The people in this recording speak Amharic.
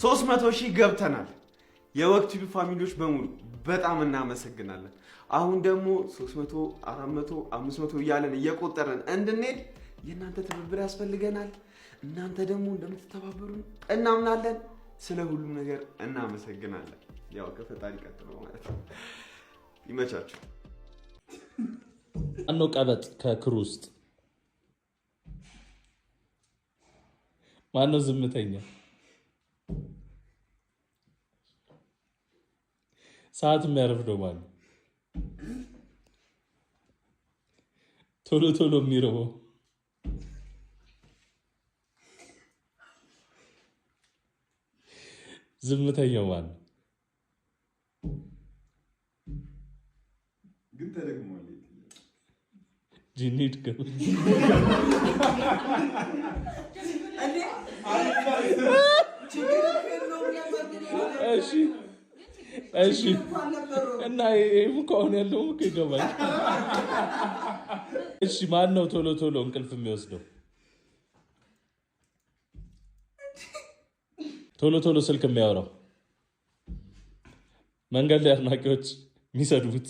300,000 ገብተናል። የወቅቱ ፋሚሊዎች በሙሉ በጣም እናመሰግናለን። አሁን ደግሞ 300 400 500 እያለን እየቆጠረን እንድንሄድ የእናንተ ትብብር ያስፈልገናል። እናንተ ደግሞ እንደምትተባበሩን እናምናለን። ስለ ሁሉም ነገር እናመሰግናለን። ያው ከፈጣሪ ቀጥሎ ማለት ነው። ይመቻችሁ። አኖ ቀበጥ ከክሩ ውስጥ ማነው ዝምተኛ? ሰዓት የሚያረፍደው ማነው? ቶሎ ቶሎ የሚረበው ዝምተኛው ማነው? ግን ተደግሟል። ጂኒ ድገም። እሺ እና ይሄም ከሆነ ያለው እኮ ይገባል። እሺ ማን ነው ቶሎ ቶሎ እንቅልፍ የሚወስደው? ቶሎ ቶሎ ስልክ የሚያወራው? መንገድ ላይ አድናቂዎች የሚሰድቡት